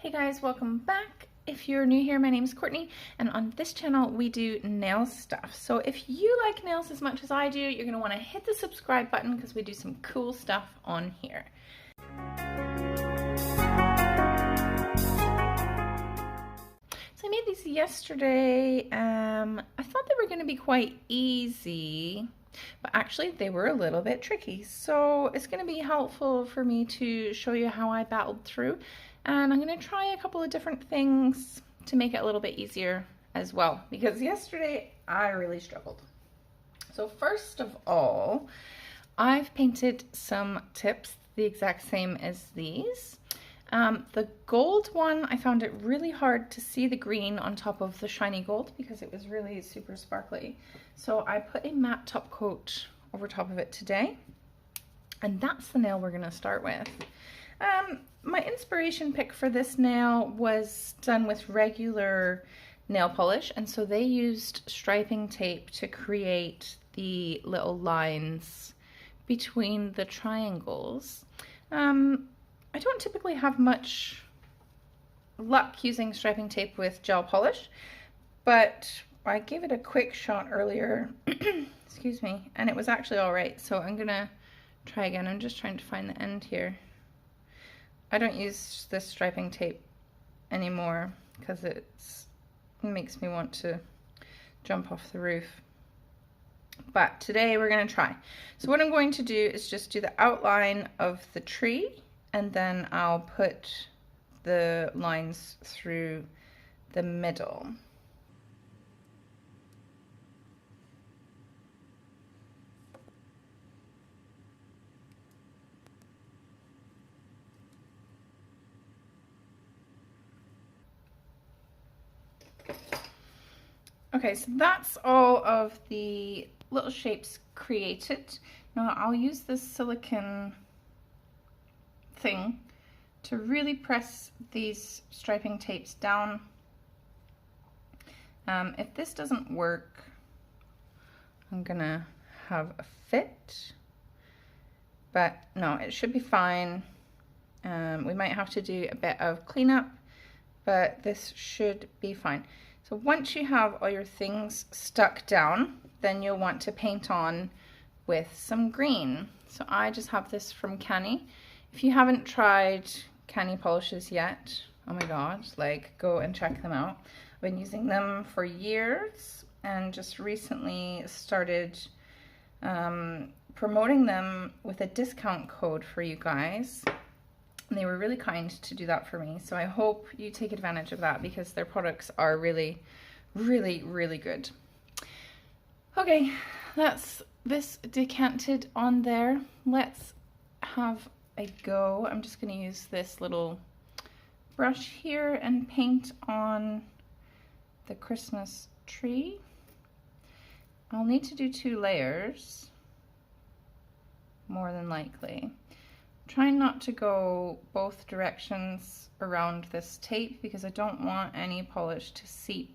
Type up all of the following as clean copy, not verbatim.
Hey guys, welcome back. If you're new here, my name is Courtney, and on this channel we do nail stuff. So if you like nails as much as I do, you're going to want to hit the subscribe button because we do some cool stuff on here. So I made these yesterday. I thought they were going to be quite easy, but actually they were a little bit tricky. So it's going to be helpful for me to show you how I battled through. And I'm going to try a couple of different things to make it a little bit easier as well, because yesterday I really struggled. So first of all, I've painted some tips the exact same as these. The gold one, I found it really hard to see the green on top of the shiny gold because it was really super sparkly. So I put a matte top coat over top of it today, and that's the nail we're going to start with. My inspiration pick for this nail was done with regular nail polish, and so they used striping tape to create the little lines between the triangles. I don't typically have much luck using striping tape with gel polish, but I gave it a quick shot earlier, excuse me, and it was actually all right. So I'm gonna try again. I'm just trying to find the end here. I don't use this striping tape anymore because it makes me want to jump off the roof. But today we're going to try. So what I'm going to do is just do the outline of the tree, and then I'll put the lines through the middle. Okay, so that's all of the little shapes created. Now I'll use this silicone thing to really press these striping tapes down. If this doesn't work, I'm gonna have a fit, but no, it should be fine. We might have to do a bit of cleanup, but this should be fine. So once you have all your things stuck down, then you'll want to paint on with some green. So I just have this from Canny. If you haven't tried Canny polishes yet, oh my god, like go and check them out. I've been using them for years and just recently started promoting them with a discount code for you guys. And they were really kind to do that for me. So I hope you take advantage of that because their products are really, really, really good. Okay, that's this decanted on there. Let's have a go. I'm just going to use this little brush here and paint on the Christmas tree. I'll need to do 2 layers, more than likely. Trying not to go both directions around this tape because I don't want any polish to seep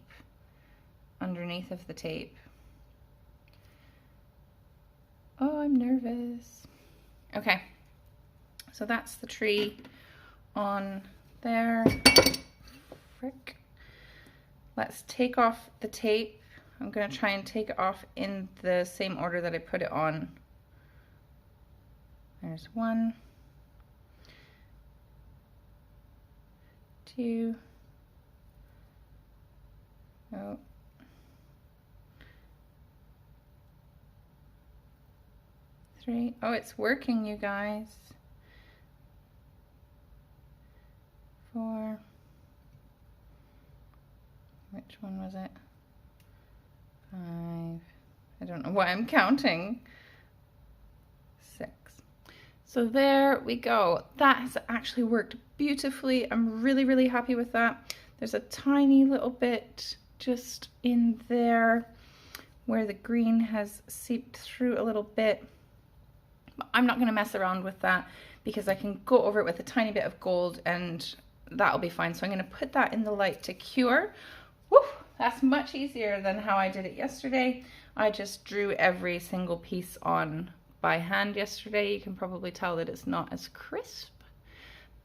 underneath of the tape. Oh, I'm nervous. Okay, so that's the tree on there. Frick. Let's take off the tape. I'm gonna try and take it off in the same order that I put it on. There's 1. 2. Oh. 3. Oh, it's working, you guys. 4. Which one was it? 5. I don't know why I'm counting. 6. So there we go. That has actually worked beautifully. I'm really, really happy with that. There's a tiny little bit just in there where the green has seeped through a little bit. But I'm not going to mess around with that because I can go over it with a tiny bit of gold and that'll be fine. So I'm going to put that in the light to cure. Woo! That's much easier than how I did it yesterday. I just drew every single piece on by hand yesterday. You can probably tell that it's not as crisp,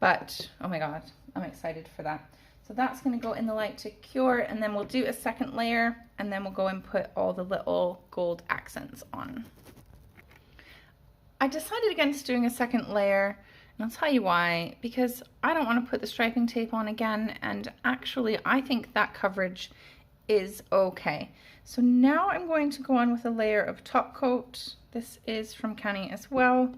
But oh my God, I'm excited for that. So that's going to go in the light to cure, and then we'll do a second layer, and then we'll go and put all the little gold accents on. I decided against doing a second layer, and I'll tell you why, because I don't want to put the striping tape on again, and actually I think that coverage is okay. So now I'm going to go on with a layer of top coat. This is from Canny as well.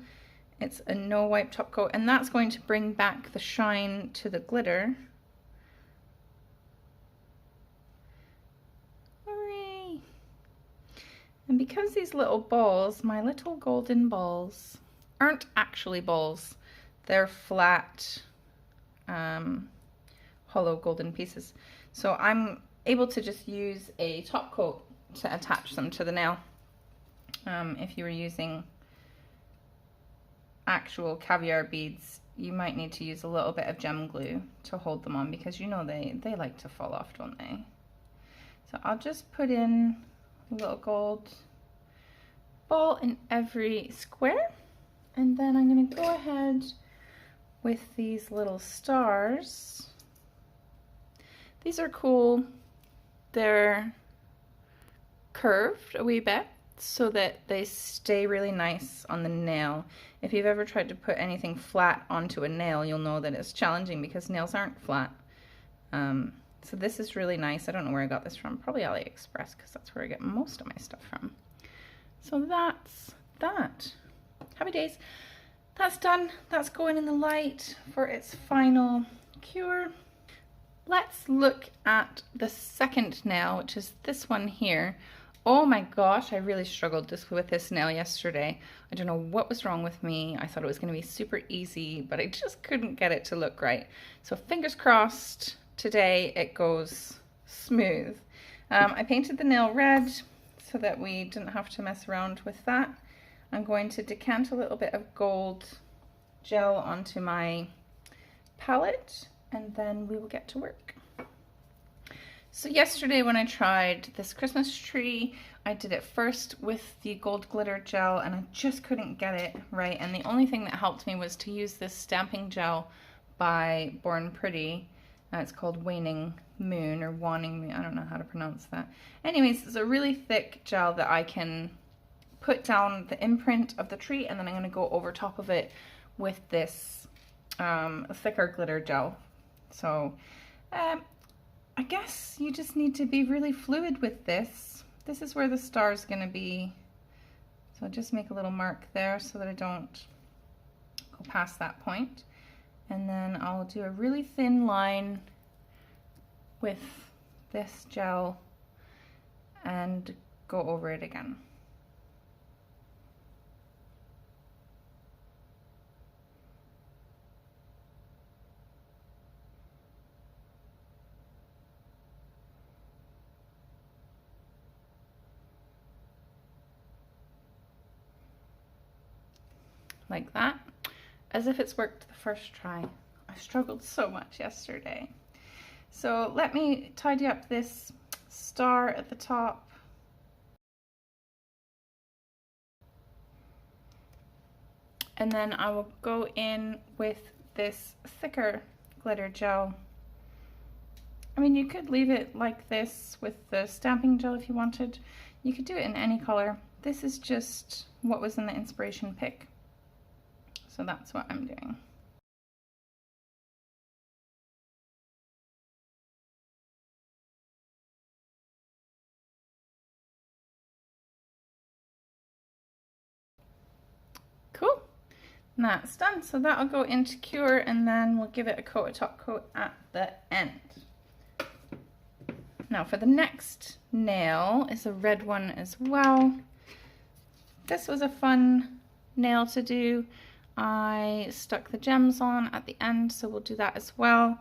It's a no wipe top coat, and that's going to bring back the shine to the glitter. Hooray! And because these little balls, my little golden balls, aren't actually balls, they're flat, hollow golden pieces. So I'm able to just use a top coat to attach them to the nail. If you were using actual caviar beads, you might need to use a little bit of gem glue to hold them on, because you know they like to fall off, don't they? So I'll just put in a little gold ball in every square, and then I'm going to go ahead with these little stars. These are cool. They're curved a wee bit so that they stay really nice on the nail. If you've ever tried to put anything flat onto a nail, you'll know that it's challenging because nails aren't flat. So this is really nice. I don't know where I got this from. Probably AliExpress, because that's where I get most of my stuff from. So that's that. Happy days. That's done. That's going in the light for its final cure. Let's look at the second nail, which is this one here. Oh my gosh, I really struggled with this nail yesterday. I don't know what was wrong with me. I thought it was going to be super easy, but I just couldn't get it to look right. So fingers crossed, today it goes smooth. I painted the nail red so that we didn't have to mess around with that. I'm going to decant a little bit of gold gel onto my palette, and then we will get to work. So yesterday when I tried this Christmas tree, I did it first with the gold glitter gel, and I just couldn't get it right. And the only thing that helped me was to use this stamping gel by Born Pretty. It's called Waning Moon or Waning Moon. I don't know how to pronounce that. Anyways, it's a really thick gel that I can put down the imprint of the tree, and then I'm going to go over top of it with this thicker glitter gel. So I guess you just need to be really fluid with this. This is where the star is going to be. So just make a little mark there so that I don't go past that point. And then I'll do a really thin line with this gel and go over it again. Like that, as if it's worked the first try. I struggled so much yesterday. So let me tidy up this star at the top. And then I will go in with this thicker glitter gel. I mean, you could leave it like this with the stamping gel if you wanted. You could do it in any color. This is just what was in the inspiration pick. So that's what I'm doing. Cool. And that's done. So that'll go into cure, and then we'll give it a coat, a top coat at the end. Now for the next nail is a red one as well. This was a fun nail to do. I stuck the gems on at the end, so we'll do that as well.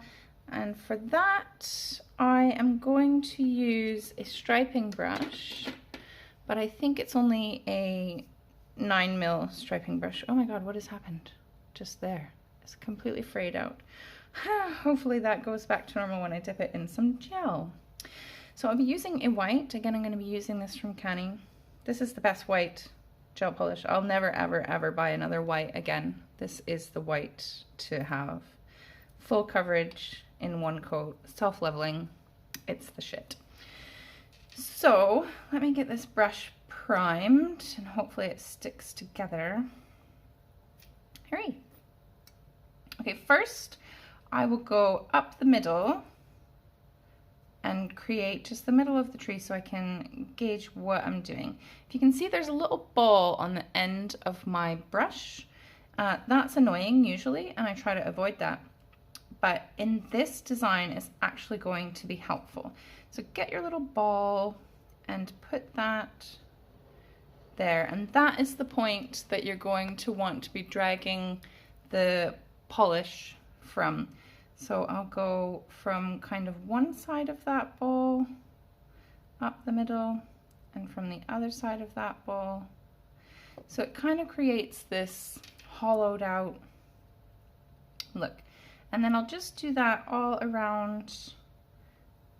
And for that, I am going to use a striping brush, but I think it's only a 9mm striping brush. Oh my god, what has happened? Just there. It's completely frayed out. Hopefully that goes back to normal when I dip it in some gel. So I'll be using a white. Again, I'm going to be using this from Canny. This is the best white gel polish. I'll never ever buy another white again. This is the white to have. full coverage in one coat, self-leveling. It's the shit. So let me get this brush primed and hopefully it sticks together. Hurry. Okay, first I will go up the middle and create just the middle of the tree so I can gauge what I'm doing. If you can see, there's a little ball on the end of my brush. That's annoying usually, and I try to avoid that. But in this design, it's actually going to be helpful. So get your little ball and put that there. And that is the point that you're going to want to be dragging the polish from. So I'll go from kind of one side of that ball up the middle and from the other side of that ball. So it kind of creates this hollowed out look. And then I'll just do that all around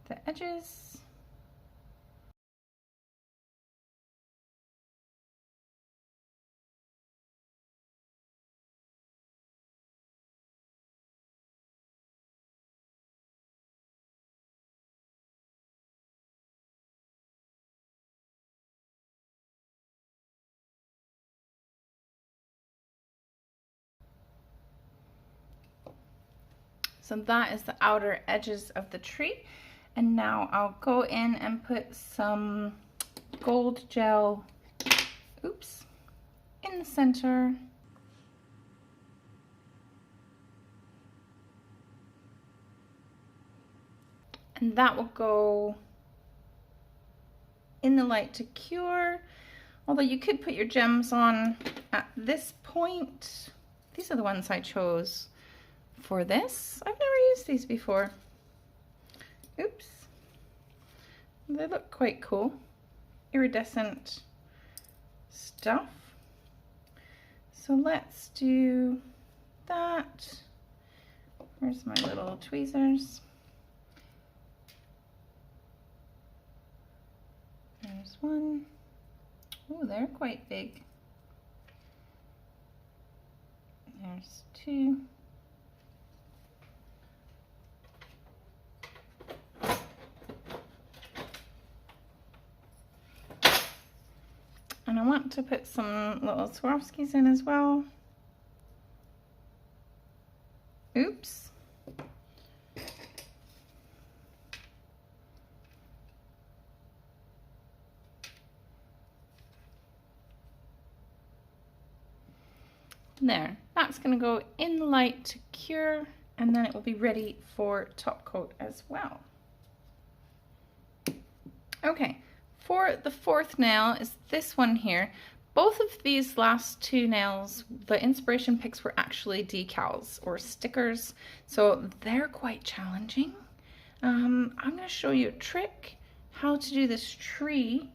the edges. So that is the outer edges of the tree. And now I'll go in and put some gold gel, oops, in the center. And that will go in the light to cure. Although you could put your gems on at this point. These are the ones I chose for this. I've never used these before. Oops. They look quite cool. Iridescent stuff. So let's do that. Where's my little tweezers? There's one. Oh, they're quite big. There's two. And I want to put some little Swarovskis in as well. Oops. There, that's going to go in the light to cure, and then it will be ready for top coat as well. Okay. For the fourth nail is this one here. Both of these last two nails, the inspiration picks were actually decals or stickers, so they're quite challenging. I'm going to show you a trick how to do this tree.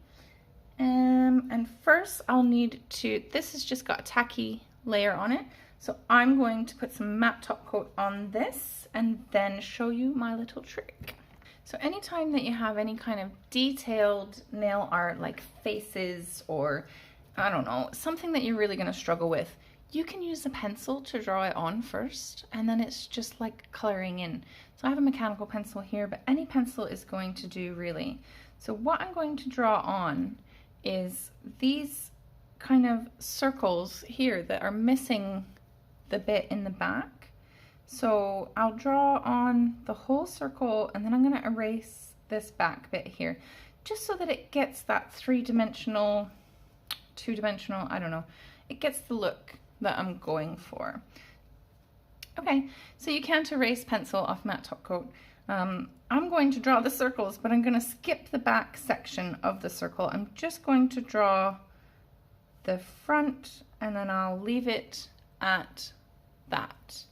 And first I'll need to, this has just got a tacky layer on it, so I'm going to put some matte top coat on this and then show you my little trick. So anytime that you have any kind of detailed nail art like faces or, I don't know, something that you're really going to struggle with, you can use a pencil to draw it on first, and then it's just like coloring in. So I have a mechanical pencil here, but any pencil is going to do really. So what I'm going to draw on is these kind of circles here that are missing the bit in the back. So I'll draw on the whole circle and then I'm going to erase this back bit here just so that it gets that three-dimensional, two-dimensional, I don't know, it gets the look that I'm going for. Okay, so you can't erase pencil off matte top coat. I'm going to draw the circles, but I'm going to skip the back section of the circle. I'm just going to draw the front and then I'll leave it at that.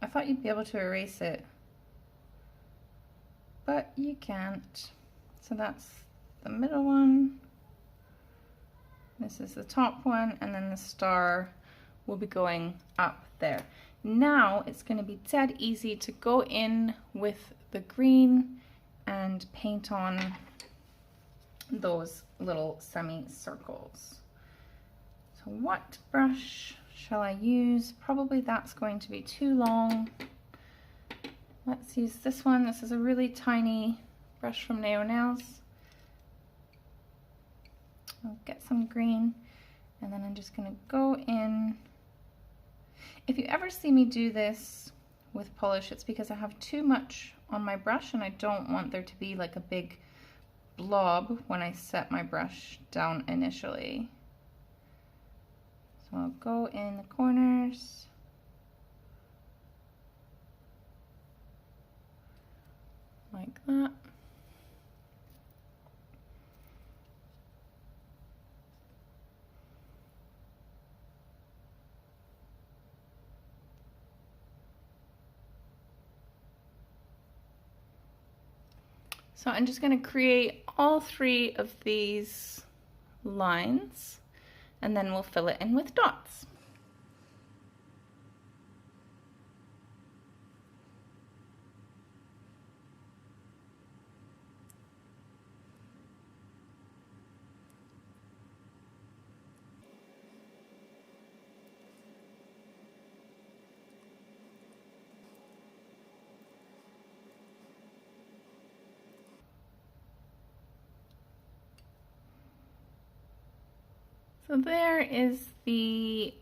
I thought you'd be able to erase it, but you can't. So that's the middle one. This is the top one, and then the star will be going up there. Now it's going to be dead easy to go in with the green and paint on those little semicircles. So what brush shall I use? Probably that's going to be too long. Let's use this one. This is a really tiny brush from Nao Nails. I'll get some green, and then I'm just going to go in. If you ever see me do this with polish, it's because I have too much on my brush and I don't want there to be like a big blob when I set my brush down initially. So I'll go in the corners. Like that. So I'm just going to create all three of these lines, and then we'll fill it in with dots. So there is the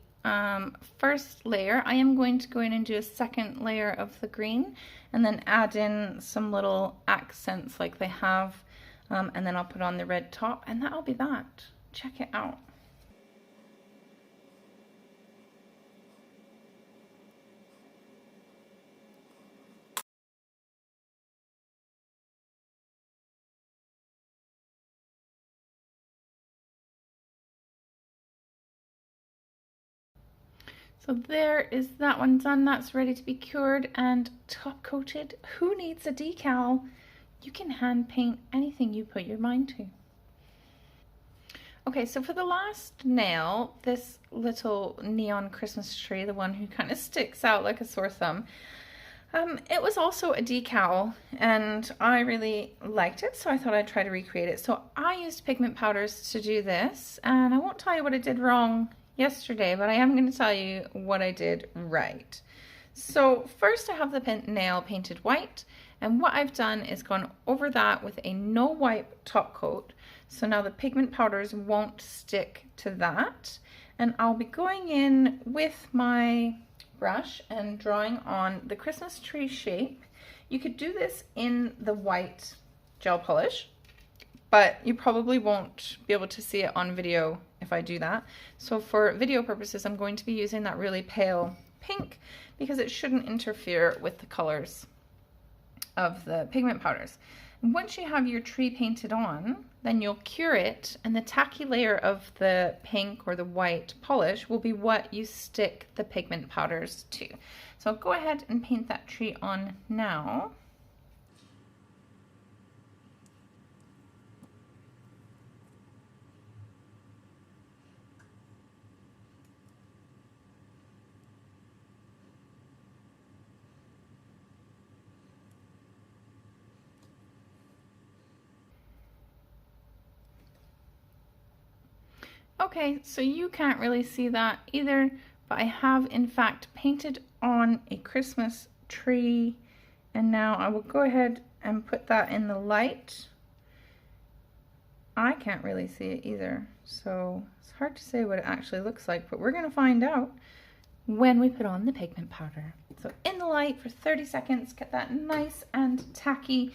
first layer. I am going to go in and do a second layer of the green and then add in some little accents like they have, and then I'll put on the red top, and that'll be that. Check it out. So there is that one done. That's ready to be cured and top coated. Who needs a decal? You can hand paint anything you put your mind to. Okay, so for the last nail, this little neon Christmas tree, the one who kind of sticks out like a sore thumb, it was also a decal and I really liked it, so I thought I'd try to recreate it. So I used pigment powders to do this, and I won't tell you what I did wrong yesterday, but I am going to tell you what I did right. So first I have the nail painted white, and what I've done is gone over that with a no wipe top coat. So now the pigment powders won't stick to that, and I'll be going in with my brush and drawing on the Christmas tree shape. You could do this in the white gel polish, but you probably won't be able to see it on video if I do that. So for video purposes, I'm going to be using that really pale pink because it shouldn't interfere with the colors of the pigment powders. And once you have your tree painted on, then you'll cure it, and the tacky layer of the pink or the white polish will be what you stick the pigment powders to. So I'll go ahead and paint that tree on now. Okay, so you can't really see that either, but I have in fact painted on a Christmas tree, and now I will go ahead and put that in the light. I can't really see it either, so it's hard to say what it actually looks like, but we're going to find out when we put on the pigment powder. So in the light for 30 seconds, get that nice and tacky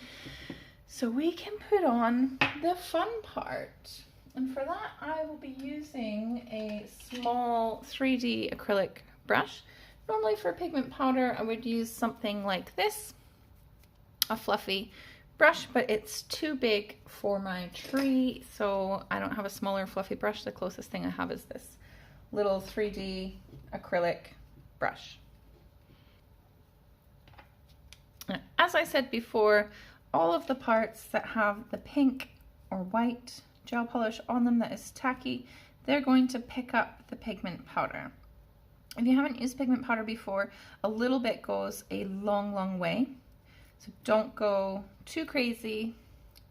so we can put on the fun part. And for that, I will be using a small 3D acrylic brush. Normally for pigment powder, I would use something like this, a fluffy brush, but it's too big for my tree, so I don't have a smaller fluffy brush. The closest thing I have is this little 3D acrylic brush. As I said before, all of the parts that have the pink or white gel polish on them that is tacky, they're going to pick up the pigment powder. If you haven't used pigment powder before, a little bit goes a long, long way. So don't go too crazy.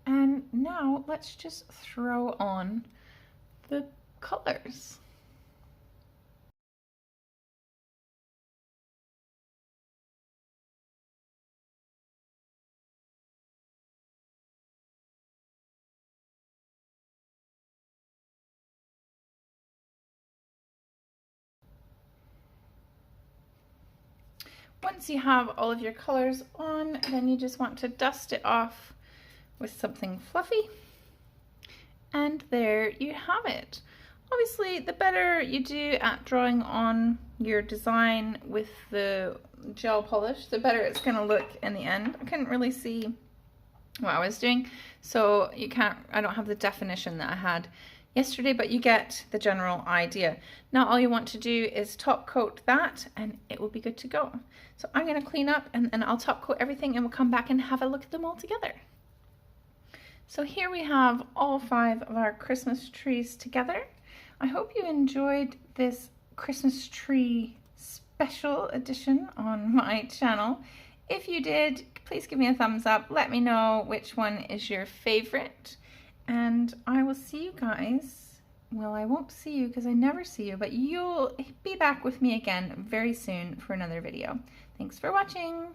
And now let's just throw on the colors. once you have all of your colors on, then you just want to dust it off with something fluffy. And there you have it. Obviously, the better you do at drawing on your design with the gel polish, the better it's going to look in the end. I couldn't really see what I was doing, so I don't have the definition that I had yesterday, but you get the general idea. Now all you want to do is top coat that and it will be good to go. So I'm going to clean up and then I'll top coat everything and we'll come back and have a look at them all together. So here we have all 5 of our Christmas trees together. I hope you enjoyed this Christmas tree special edition on my channel. If you did, please give me a thumbs up. Let me know which one is your favorite. And I will see you guys. Well, I won't see you because I never see you, but you'll be back with me again very soon for another video. Thanks for watching.